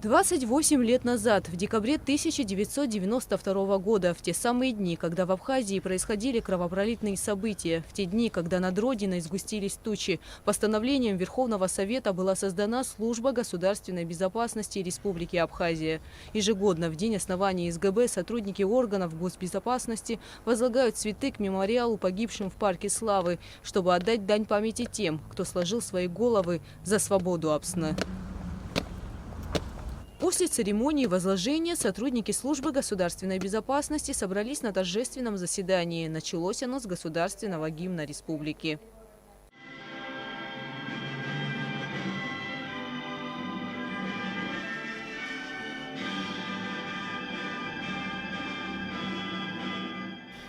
28 лет назад, в декабре 1992 года, в те самые дни, когда в Абхазии происходили кровопролитные события, в те дни, когда над Родиной сгустились тучи, постановлением Верховного Совета была создана Служба государственной безопасности Республики Абхазия. Ежегодно, в день основания СГБ, сотрудники органов госбезопасности возлагают цветы к мемориалу погибшим в Парке Славы, чтобы отдать дань памяти тем, кто сложил свои головы за свободу Апсны. После церемонии возложения сотрудники Службы государственной безопасности собрались на торжественном заседании. Началось оно с государственного гимна республики.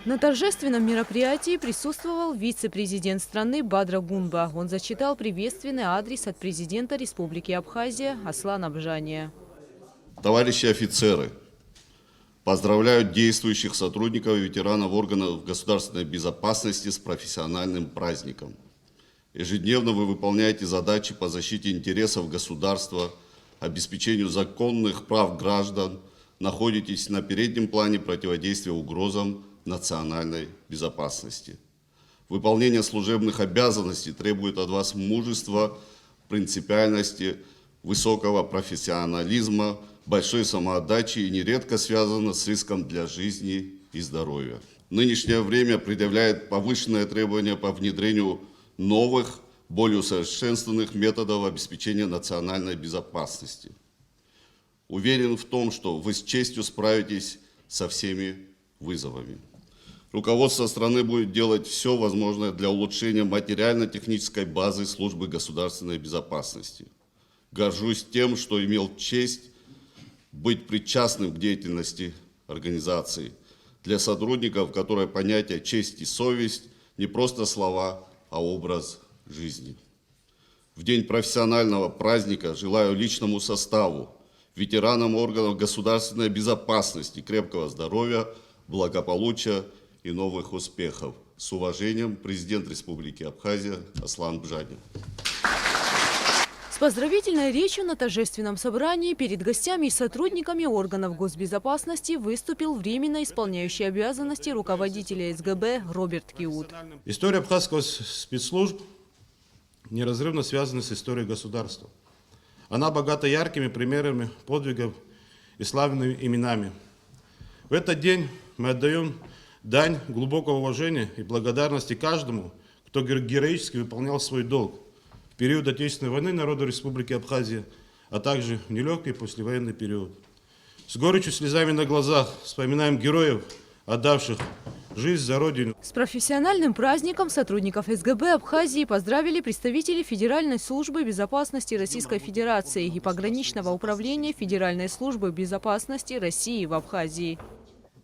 На торжественном мероприятии присутствовал вице-президент страны Бадра Гунба. Он зачитал приветственный адрес от президента Республики Абхазия Аслана Бжания. Товарищи офицеры, поздравляю действующих сотрудников и ветеранов органов государственной безопасности с профессиональным праздником. Ежедневно вы выполняете задачи по защите интересов государства, обеспечению законных прав граждан, находитесь на переднем плане противодействия угрозам национальной безопасности. Выполнение служебных обязанностей требует от вас мужества, принципиальности, высокого профессионализма, большой самоотдачи и нередко связано с риском для жизни и здоровья. Нынешнее время предъявляет повышенные требования по внедрению новых, более усовершенствованных методов обеспечения национальной безопасности. Уверен в том, что вы с честью справитесь со всеми вызовами. Руководство страны будет делать все возможное для улучшения материально-технической базы Службы государственной безопасности. Горжусь тем, что имел честь быть причастным к деятельности организации. Для сотрудников, которые понятие честь и совесть не просто слова, а образ жизни. В день профессионального праздника желаю личному составу, ветеранам органов государственной безопасности, крепкого здоровья, благополучия и новых успехов. С уважением, президент Республики Абхазия Аслан Бжания. С поздравительной речью на торжественном собрании перед гостями и сотрудниками органов госбезопасности выступил временно исполняющий обязанности руководителя СГБ Роберт Киут. История абхазского спецслужб неразрывно связана с историей государства. Она богата яркими примерами подвигов и славными именами. В этот день мы отдаем дань глубокого уважения и благодарности каждому, кто героически выполнял свой долг в период Отечественной войны народу Республики Абхазия, а также в нелегкий послевоенный период. С горечью слезами на глазах вспоминаем героев, отдавших жизнь за Родину. С профессиональным праздником сотрудников СГБ Абхазии поздравили представители Федеральной службы безопасности Российской Федерации и пограничного управления Федеральной службы безопасности России в Абхазии.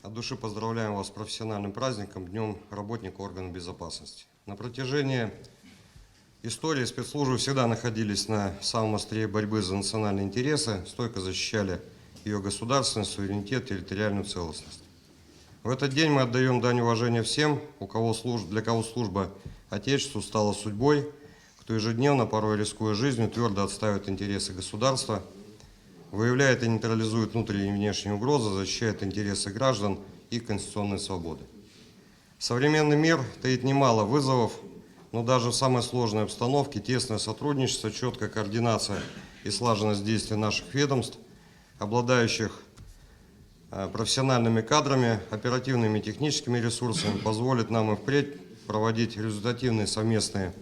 От души поздравляем вас с профессиональным праздником, Днем работника органов безопасности. На протяжении истории спецслужбы всегда находились на самом острие борьбы за национальные интересы, стойко защищали ее государственность, суверенитет, территориальную целостность. В этот день мы отдаем дань уважения всем, для кого служба Отечеству стала судьбой, кто ежедневно, порой рискуя жизнью, твердо отстаивает интересы государства, выявляет и нейтрализует внутренние и внешние угрозы, защищает интересы граждан и конституционные свободы. Современный мир таит немало вызовов, но даже в самой сложной обстановке тесное сотрудничество, четкая координация и слаженность действий наших ведомств, обладающих профессиональными кадрами, оперативными и техническими ресурсами, позволит нам и впредь проводить результативные совместные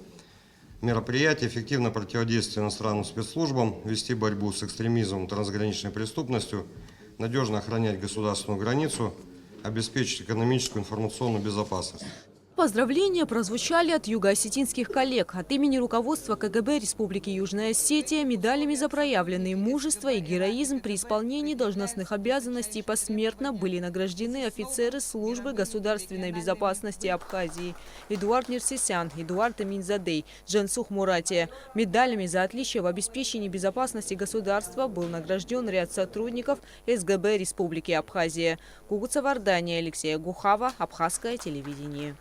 мероприятия, эффективно противодействовать иностранным спецслужбам, вести борьбу с экстремизмом и трансграничной преступностью, надежно охранять государственную границу, обеспечить экономическую и информационную безопасность. Поздравления прозвучали от юго-осетинских коллег. От имени руководства КГБ Республики Южная Осетия медалями за проявленные мужество и героизм при исполнении должностных обязанностей посмертно были награждены офицеры Службы государственной безопасности Абхазии: Эдуард Нерсисян, Эдуард Аминзадей, Джансух Муратия. Медалями за отличие в обеспечении безопасности государства был награжден ряд сотрудников СГБ Республики Абхазия. Кугуца Вардания, Алексея Гухава, Абхазское телевидение.